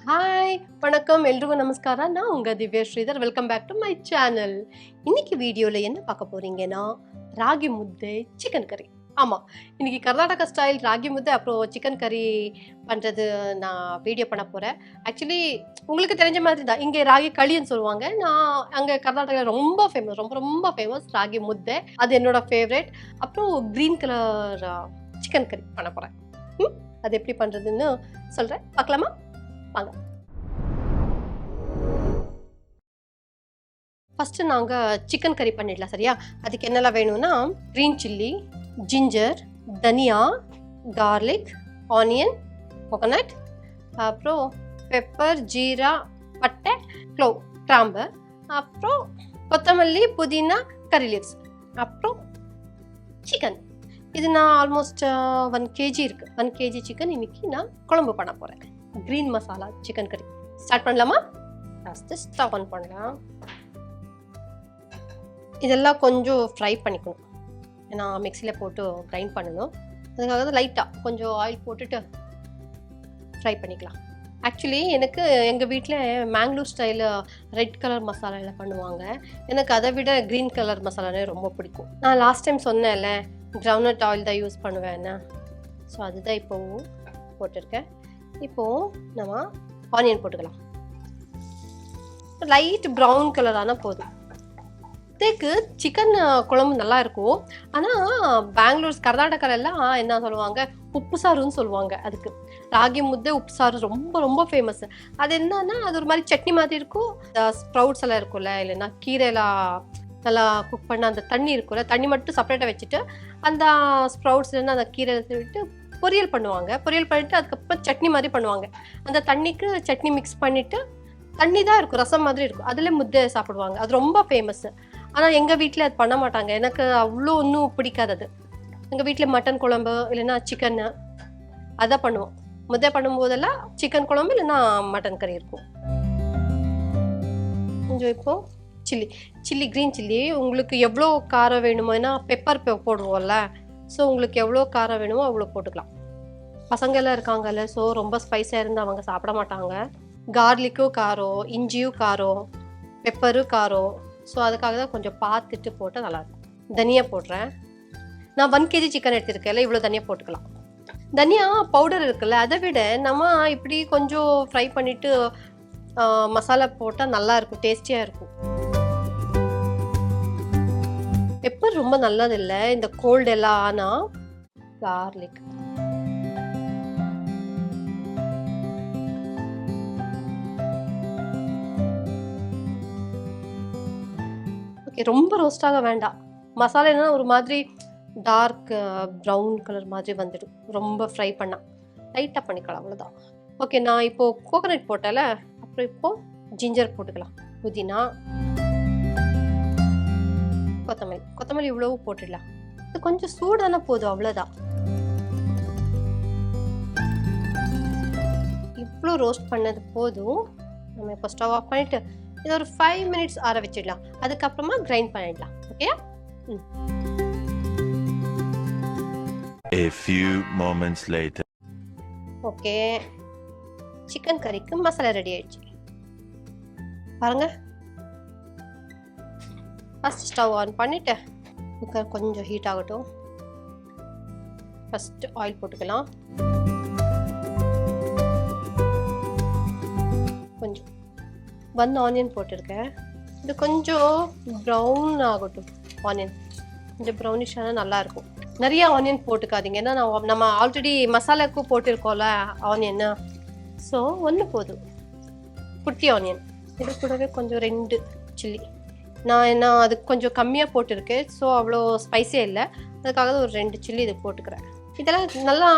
Hi வணக்கம் எல்லோருக்கும் நமஸ்காரம். நான் உங்கள் Divya Sridhar. Welcome back to my channel. இன்னைக்கு வீடியோவில் என்ன பார்க்க போகிறீங்கன்னா ராகி முத்தை சிக்கன் கறி. ஆமாம், இன்றைக்கி கர்நாடகா ஸ்டைல் ராகி முத்தை அப்புறம் சிக்கன் கறி பண்ணுறது நான் வீடியோ பண்ண போகிறேன். ஆக்சுவலி உங்களுக்கு தெரிஞ்ச மாதிரி தான், இங்கே ராகி களின்னு சொல்லுவாங்க. நான் அங்கே கர்நாடகாவில் ரொம்ப ஃபேமஸ், ரொம்ப ரொம்ப ஃபேமஸ் ராகி முத்தை. அது என்னோட ஃபேவரட். அப்புறம் க்ரீன் கலர் சிக்கன் கறி பண்ண போகிறேன். அது எப்படி பண்ணுறதுன்னு சொல்கிறேன், பார்க்கலாமா? வாங்க. ஃபஸ்ட்டு நாங்கள் சிக்கன் கறி பண்ணிடலாம், சரியா? அதுக்கு என்னெல்லாம் வேணும்னா க்ரீன் சில்லி, ஜிஞ்சர், தனியா, கார்லிக், ஆனியன், கோகனட், அப்புறம் பெப்பர், ஜீரா, பட்டை, க்ளோவ், கிராம்பு, அப்புறம் கொத்தமல்லி, புதினா, கறி லீவ்ஸ், அப்புறம் சிக்கன். இது நான் ஆல்மோஸ்ட் 1 kg இருக்குது. 1 kg சிக்கன் இன்னைக்கு நான் குழம்பு பண்ண போகிறேன். க்ரீன் மசாலா சிக்கன் கறி. ஸ்டார்ட் பண்ணலாமா? ஃபஸ்ட்டு ஸ்டவ் ஆன் பண்ணலாம். இதெல்லாம் கொஞ்சம் ஃப்ரை பண்ணிக்கணும், ஏன்னா மிக்சியில் போட்டு கிரைண்ட் பண்ணணும். அதுக்காக தான் லைட்டாக கொஞ்சம் ஆயில் போட்டுட்டு ஃப்ரை பண்ணிக்கலாம். ஆக்சுவலி எனக்கு எங்கள் வீட்டில் மேங்களூர் ஸ்டைலில் ரெட் கலர் மசாலாவில் பண்ணுவாங்க. எனக்கு அதை விட க்ரீன் கலர் மசாலாவே ரொம்ப பிடிக்கும். நான் லாஸ்ட் டைம் சொன்னேன்ல, கிரவுண்ட்நட் ஆயில் தான் யூஸ் பண்ணுவேன்னு. ஸோ அதுதான் இப்போவும் போட்டிருக்கேன். இப்போது நம்ம ஆனியன் போட்டுக்கலாம். லைட் ப்ரௌன் கலர் ஆனால் போதும். இதுக்கு சிக்கன் குழம்பு நல்லா இருக்கும். ஆனால் பெங்களூர் கர்நாடகாலெல்லாம் என்ன சொல்லுவாங்க, உப்பு சாருன்னு சொல்லுவாங்க. அதுக்கு ராகி முத்தை உப்பு சாறு ரொம்ப ரொம்ப ஃபேமஸ். அது என்னன்னா, அது ஒரு மாதிரி சட்னி மாதிரி இருக்கும். ஸ்ப்ரவுட்ஸ் எல்லாம் இருக்கும்ல, இல்லைன்னா கீரைலாம் நல்லா குக் பண்ண அந்த தண்ணி இருக்கும்ல, தண்ணி மட்டும் செப்பரேட்டாக வச்சுட்டு அந்த ஸ்ப்ரவுட்ஸ்லேருந்து அந்த கீரை விட்டு பொரியல் பண்ணுவாங்க. பொரியல் பண்ணிவிட்டு அதுக்கப்புறம் சட்னி மாதிரி பண்ணுவாங்க. அந்த தண்ணிக்கு சட்னி மிக்ஸ் பண்ணிவிட்டு தண்ணி தான் இருக்கும், ரசம் மாதிரி இருக்கும், அதில் முத்தை சாப்பிடுவாங்க. அது ரொம்ப ஃபேமஸ்ஸு. ஆனால் எங்கள் வீட்டில் அது பண்ண மாட்டாங்க. எனக்கு அவ்வளோ ஒன்றும் பிடிக்காது அது. எங்கள் வீட்டில் மட்டன் குழம்பு இல்லைன்னா சிக்கன்னு அதான் பண்ணுவோம். முத்தை பண்ணும்போதெல்லாம் சிக்கன் குழம்பு இல்லைன்னா மட்டன் கறி இருக்கும். கொஞ்சம் இப்போது சில்லி க்ரீன் சில்லி உங்களுக்கு எவ்வளோ காரம் வேணுமோ, ஏன்னா பெப்பர் போடுவோம்ல, ஸோ உங்களுக்கு எவ்வளோ காரம் வேணுமோ அவ்வளோ போட்டுக்கலாம். பசங்கள்லாம் இருக்காங்கல்ல, ஸோ ரொம்ப ஸ்பைஸாக இருந்து அவங்க சாப்பிட மாட்டாங்க. கார்லிக்கும் காரம், இஞ்சியும் காரம், பெப்பரும் காரம். ஸோ அதுக்காக தான் கொஞ்சம் பார்த்துட்டு போட்டால் நல்லாயிருக்கும். தனியா போடுறேன். நான் 1 kg சிக்கன் எடுத்துருக்கேன்ல, இவ்வளோ தனியா போட்டுக்கலாம். தனியா பவுடர் இருக்குல்ல, அதை விட நம்ம இப்படி கொஞ்சம் ஃப்ரை பண்ணிவிட்டு மசாலா போட்டால் நல்லாயிருக்கும், டேஸ்டியாக இருக்கும். பெப்பர் ரொம்ப நல்லது இல்லை இந்த கோல்டு எல்லாம். ஆனால் கார்லிக், ஓகே, ரொம்ப ரோஸ்டாக வேண்டாம். மசாலா என்ன ஒரு மாதிரி டார்க் ப்ரௌன் கலர் மாதிரி வந்துடும் ரொம்ப ஃப்ரை பண்ணால். லைட்டாக பண்ணிக்கலாம், அவ்வளோதான். ஓகே, நான் இப்போது கோகனட் போட்டல, அப்புறம் இப்போது ஜிஞ்சர் போட்டுக்கலாம், புதினா, கொத்தமல்லி இவ்வளவு போட்டுடலாம். இது கொஞ்சம் சூடான போதும், அவ்வளோதான். இவ்வளோ ரோஸ்ட் பண்ணது போதும். நம்ம இப்போ ஸ்டவ் ஆஃப் பண்ணிவிட்டு இதை ஒரு 5 minutes ஆற வச்சிடலாம். அதுக்கப்புறமா கிரைண்ட் பண்ணிடலாம். Okay. A few moments later. Okay, chicken கறிக்கு மசாலா ரெடி ஆயிடுச்சு பாருங்க. ஃபர்ஸ்ட் ஸ்டவ் ஆன் பண்ணிட்டு குக்கர் கொஞ்சம் ஹீட் ஆகட்டும். ஃபர்ஸ்ட் ஆயில் போட்டுக்கலாம். கொஞ்சம் 1 ஆனியன் போட்டிருக்கேன். இது கொஞ்சம் ப்ரௌன் ஆகட்டும். ஆனியன் கொஞ்சம் ப்ரௌனிஷ் ஆனால் நல்லாயிருக்கும். நிறைய ஆனியன் போட்டுக்காதீங்க, ஏன்னா நம்ம ஆல்ரெடி மசாலாவுக்கு போட்டிருக்கோம்ல ஆனியன்னு. ஸோ 1 போதும், குட்டி ஆனியன். இது கூடவே கொஞ்சம் 2 சில்லி. நான் என்ன அதுக்கு கொஞ்சம் கம்மியாக போட்டிருக்கேன், ஸோ அவ்வளோ ஸ்பைஸியாக இல்லை. அதுக்காக தான் ஒரு 2 சில்லி இது போட்டுக்கிறேன். இதெல்லாம் நல்லா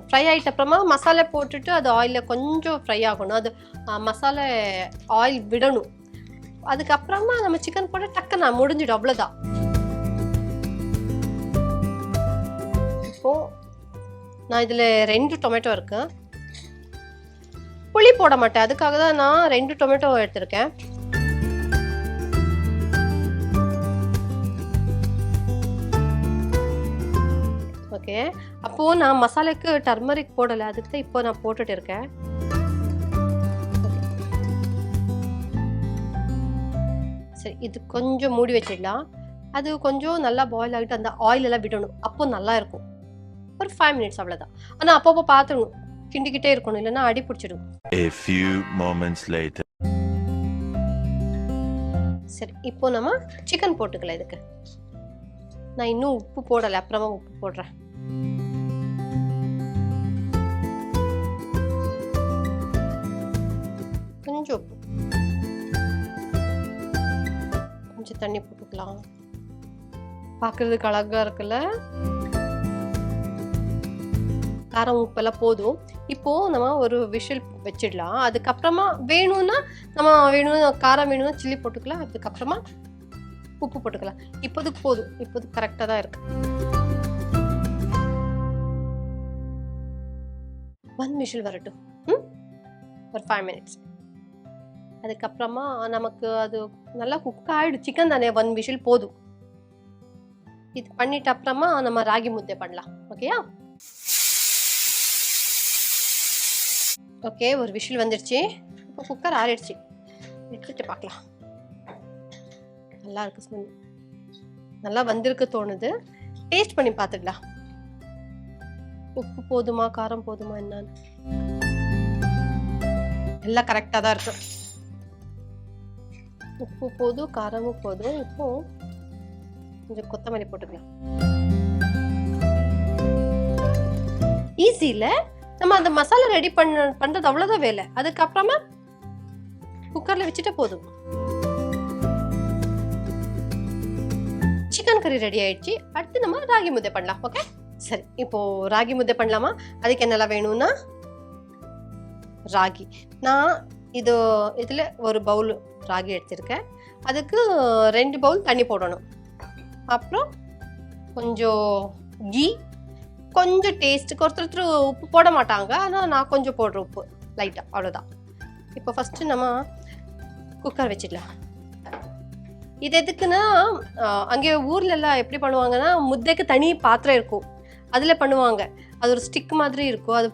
ஃப்ரை ஆகிட்ட அப்புறமா மசாலா போட்டுட்டு அது ஆயிலில் கொஞ்சம் ஃப்ரை ஆகணும். அது மசாலா ஆயில் விடணும். அதுக்கப்புறமா நம்ம சிக்கன் போட்டு டக்குன்னு முடிஞ்சிடும், அவ்வளோதான். இப்போது நான் இதில் 2 டொமேட்டோ இருக்கு. புளி போட மாட்டேன், அதுக்காக தான் நான் 2 டொமேட்டோ எடுத்திருக்கேன். ஓகே, அப்போது நான் மசாலாக்கு டர்மரிக் போடலை, அதுக்கு தான் இப்போ நான் போட்டுட்டு இருக்கேன். சரி, இது கொஞ்சம் மூடி வச்சிடலாம். அது கொஞ்சம் நல்லா பாயில் ஆகிட்டு அந்த ஆயில் எல்லாம் விடணும், அப்போ நல்லா இருக்கும். ஒரு 5 மினிட்ஸ் அவ்வளோதான். ஆனால் அப்பப்போ பார்த்துடணும், கிண்டிக்கிட்டே இருக்கணும், இல்லைன்னா அடி பிடிச்சிடும். A few moments later. சரி, இப்போ நம்ம சிக்கன் போட்டுக்கலாம். இதுக்கு நான் இன்னும் உப்பு போடலை, அப்புறமா உப்பு போடுறேன். கொஞ்சம் உப்பு, கொஞ்சம் தண்ணி போட்டுக்கலாம். பார்க்கறதுக்கு அழகா இருக்குல்ல? காரம் உப்பெல்லாம் போதும். இப்போ நம்ம ஒரு விஷல் வச்சிடலாம். அதுக்கப்புறமா வேணும்னா காரம் வேணும்னா சில்லி போட்டுக்கலாம். அதுக்கப்புறமா உப்பு போட்டுக்கலாம். இப்போதுக்கு போதும், இப்போதுக்கு கரெக்டாக தான் இருக்கு. 1 விஷல் வரட்டும், ஒரு 5 மினிட்ஸ். அதுக்கப்புறமா நமக்கு அது நல்லா குக் ஆகிடும். சிக்கன் தானே, 1 விஷல் போதும். இது பண்ணிட்டு அப்புறமா நம்ம ராகி முத்தை பண்ணலாம். ஓகேயா? ஓகே, ஒரு விஷல் வந்துடுச்சு. இப்போ குக்கர் ஆறிடுச்சு, எடுத்துட்டு பார்க்கலாம். நல்லா இருக்கு, ஸ்மெல் நல்லா வந்திருக்கு தோணுது. டேஸ்ட் பண்ணி பார்த்துக்கலாம், உப்பு போதுமா காரம் போதுமா என்னன்னு. எல்லாம் கரெக்டாக தான் இருக்கு. உப்பு போதும், காரமும் போதும். இப்போ கொஞ்சம் கொத்தமல்லி போட்டுக்கலாம். ஈஸியில நம்ம அந்த மசாலா ரெடி பண்றது அவ்வளவுதான் வேலை. அதுக்கப்புறமா குக்கர்ல வச்சுட்டு போதும். சிக்கன் கறி ரெடி ஆயிடுச்சு. அடுத்து நம்ம ராகி முத்தை பண்ணலாம். ஓகே, சரி, இப்போ ராகி முத்தை பண்ணலாமா? அதுக்கு என்னெல்லாம் வேணும்னா, ராகி நான் இதுல ஒரு பவுல் ராகி எடுத்திருக்கேன். அதுக்கு 2 பவுல் தண்ணி போடணும். அப்புறம் கொஞ்சம் கீ, கொஞ்சம் டேஸ்ட்டுக்கு. ஒருத்தர் உப்பு போட மாட்டாங்க, ஆனால் நான் கொஞ்சம் போடுறேன் உப்பு லைட்டாக, அவ்வளோதான். இப்போ ஃபஸ்ட்டு நம்ம குக்கர் வச்சிடலாம். இது எதுக்குன்னா, அங்கே ஊர்லெல்லாம் எப்படி பண்ணுவாங்கன்னா, முத்தைக்கு தனி பாத்திரம் இருக்கும், அதில் பண்ணுவாங்க. அது ஒரு ஸ்டிக் மாதிரி இருக்கும், அது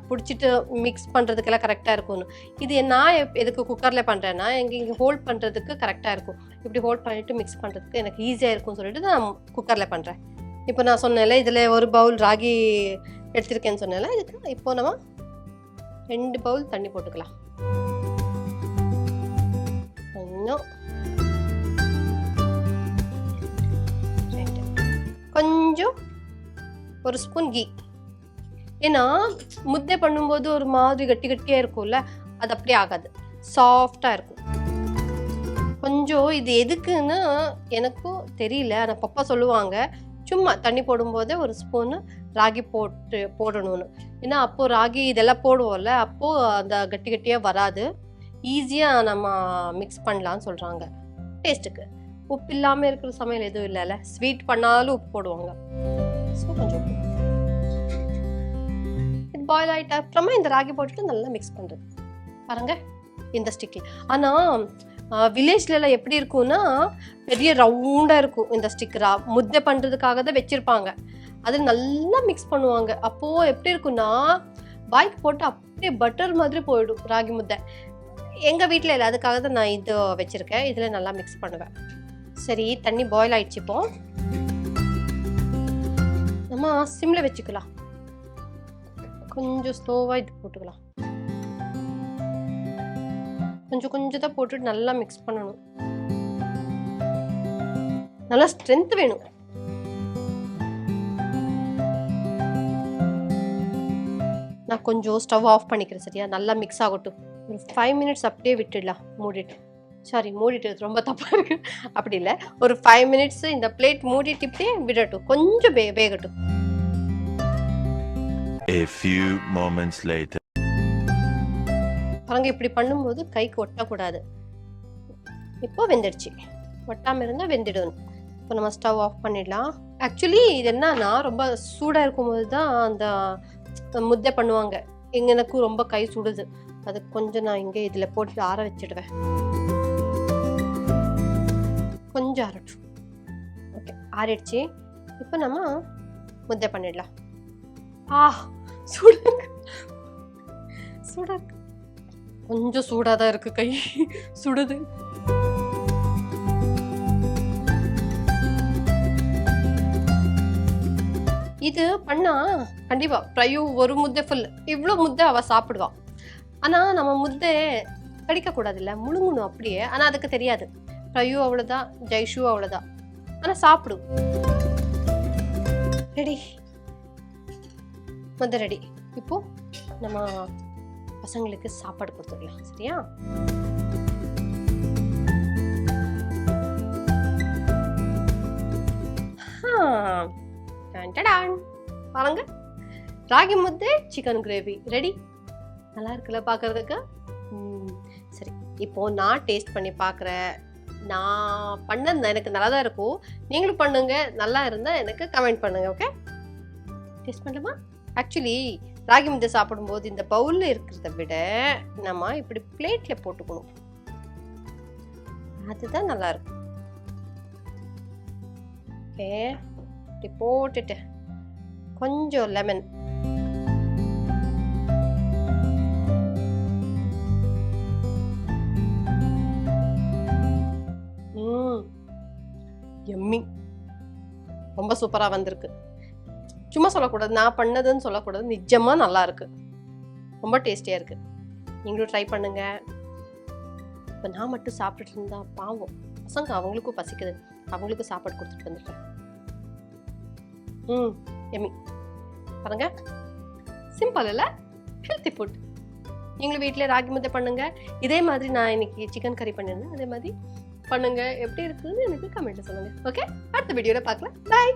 பிடிச்சிட்டு மிக்ஸ் பண்ணுறதுக்கெல்லாம் கரெக்டாக இருக்கும்னு. இது நான் எதுக்கு குக்கரில் பண்ணுறேன்னா, இங்கே ஹோல்ட் பண்ணுறதுக்கு கரெக்டாக இருக்கும். இப்படி ஹோல்ட் பண்ணிவிட்டு மிக்ஸ் பண்ணுறதுக்கு எனக்கு ஈஸியாக இருக்கும்னு சொல்லிட்டு நான் குக்கரில் பண்ணுறேன். இப்போ நான் சொன்னேன்ல, இதில் ஒரு பவுல் ராகி எடுத்திருக்கேன்னு சொன்னேன்ல, இதுக்கு இப்போ நம்ம 2 பவுல் தண்ணி போட்டுக்கலாம். கொஞ்சம் ஒரு ஸ்பூன் கீ. ஏன்னா முத்தை பண்ணும்போது ஒரு மாதிரி கட்டி கட்டியாக இருக்கும்ல, அது அப்படியே ஆகாது, சாஃப்டாக இருக்கும். கொஞ்சம் இது எதுக்குன்னு எனக்கும் தெரியல, ஆனால் பப்பா சொல்லுவாங்க, சும்மா தண்ணி போடும்போதே ஒரு ஸ்பூனு ராகி போடணும்னு. ஏன்னா அப்போது ராகி இதெல்லாம் போடுவோம்ல, அப்போது அந்த கட்டி கட்டியாக வராது, ஈஸியாக நம்ம மிக்ஸ் பண்ணலான்னு சொல்கிறாங்க. டேஸ்ட்டுக்கு உப்பு இல்லாமல் இருக்கிற சமையல் எதுவும் இல்லைல்ல, ஸ்வீட் பண்ணாலும் உப்பு போடுவாங்க. ஸோ கொஞ்சம் இது பாயில் ஆகிட்ட அப்புறமா இந்த ராகி போட்டுட்டு நல்லா மிக்ஸ் பண்ணுறது பாருங்க இந்த ஸ்டிக்கில். ஆனால் வில்லேஜ்லலாம் எப்படி இருக்கும்னா, பெரிய ரவுண்டாக இருக்கும் இந்த ஸ்டிக். முத்தை பண்ணுறதுக்காக தான் வச்சுருப்பாங்க, அது நல்லா மிக்ஸ் பண்ணுவாங்க. அப்போது எப்படி இருக்குன்னா, வாய்க்கு போட்டு அப்படியே பட்டர் மாதிரி போயிடும் ராகி முத்தை. எங்கள் வீட்டில் இல்லை, அதுக்காக தான் நான் இது வச்சுருக்கேன். இதில் நல்லா மிக்ஸ் பண்ணுவேன். சரி, தண்ணி பாயில் ஆயிடுச்சு. இப்போ நம்ம சிம்மில் வச்சுக்கலாம். கொஞ்சம் ஸ்லோவாக இது போட்டுக்கலாம். கொஞ்சம் கொஞ்சம் தான் போட்டுட்டு நல்லா மிக்ஸ் பண்ணணும். நல்லா ஸ்ட்ரென்த் வேணும். நான் கொஞ்சம் ஸ்டவ் ஆஃப் பண்ணிக்கிறேன். சரியா, நல்லா மிக்ஸ் ஆகட்டும். ஒரு 5 மினிட்ஸ் அப்படியே விட்டுடலாம் மூடிட்டு. மூடிட்டு ரொம்ப தப்பா இருக்கு, அப்படி இல்லை, ஒரு 5 மினிட்ஸ் இந்த பிளேட் மூடிட்டு இப்படியே விடட்டும், கொஞ்சம் வேகட்டும். A few moments later. பாருங்க, இப்படி பண்ணும்போது கைக்கு ஒட்டக்கூடாது. இப்போ வெந்துடுச்சு. ஒட்டாமல் இருந்தால் வெந்துடணும். இப்போ நம்ம ஸ்டவ் ஆஃப் பண்ணிடலாம். ஆக்சுவலி இது என்னன்னா, ரொம்ப சூடாக இருக்கும்போது தான் அந்த முத்தை பண்ணுவாங்க. எனக்கும் ரொம்ப கை சுடுது, அது கொஞ்சம் நான் இங்கே இதில் போட்டு ஆற வச்சிடுவேன். கொஞ்சம் ஆறட்டும். ஓகே, ஆறிடுச்சு. இப்போ நம்ம முத்தை பண்ணிடலாம். சூடாக கொஞ்சம் சூடாக தான் இருக்கு, கை சுடுது. இது பண்ணா கண்டிப்பா பிரயு ஒரு முத்தை ஃபுல் இவ்வளோ முத்தை அவ சாப்பிடுவா. ஆனா நம்ம முத்தை கடிக்க கூடாது இல்ல, முழுங்கணும் அப்படியே. ஆனா அதுக்கு தெரியாது. பிரயு அவ்வளவுதான், ஜெய்ஷு அவ்வளவுதான். ஆனா சாப்பிடும். ரெடி, முத்தை ரெடி. இப்போ நம்ம பசங்களுக்கு சாப்பாடு கொடுத்துடலாம். சரியா? பாருங்க, ராகி முத்தை சிக்கன் கிரேவி ரெடி. நல்லா இருக்குல்ல பாக்குறதுக்கு? சரி, இப்போ நான் டேஸ்ட் பண்ணி பார்க்குறேன். நான் பண்ணது எனக்கு நல்லா தான் இருக்கும். நீங்களும் பண்ணுங்க, நல்லா இருந்தா எனக்கு கமெண்ட் பண்ணுங்க. ஓகே, டேஸ்ட் பண்ணலாமா? ஆக்சுவலி ராகி முத்தை சாப்பிடும்போது இந்த பவுல்ல இருக்கிறத விட நம்ம இப்படி பிளேட்ல போட்டுக்கணும். அதுதான் நல்லா இருக்கும். ஓகே, இப்படி போட்டுட்டு கொஞ்சம் லெமன், எம்மி, ரொம்ப சூப்பரா வந்திருக்கு. சும்மா சொல்லக்கூடாது, நான் பண்ணதுன்னு சொல்லக்கூடாது, நிஜமா நல்லா இருக்கு, ரொம்ப டேஸ்டியா இருக்கு. நீங்களும் ட்ரை பண்ணுங்க. இப்போ நான் மட்டும் சாப்பிட்டுட்டு இருந்தா பாவம், பசங்க அவங்களுக்கும் பசிக்குது, அவங்களுக்கும் சாப்பாடு கொடுத்துட்டு வந்துட்டேன். எம்மி பாருங்க, சிம்பிள் இல்ல, ஹெல்த்தி ஃபுட். நீங்களும் வீட்டில் ராகி முத்தை பண்ணுங்க. இதே மாதிரி நான் இன்னைக்கு சிக்கன் கறி பண்ணியிருந்தேன், அதே மாதிரி பண்ணுங்க. எப்படி இருக்குன்னு எனக்கு கமெண்ட்ல சொல்லுங்க. ஓகே, அடுத்த வீடியோல பார்க்கலாம். பாய்.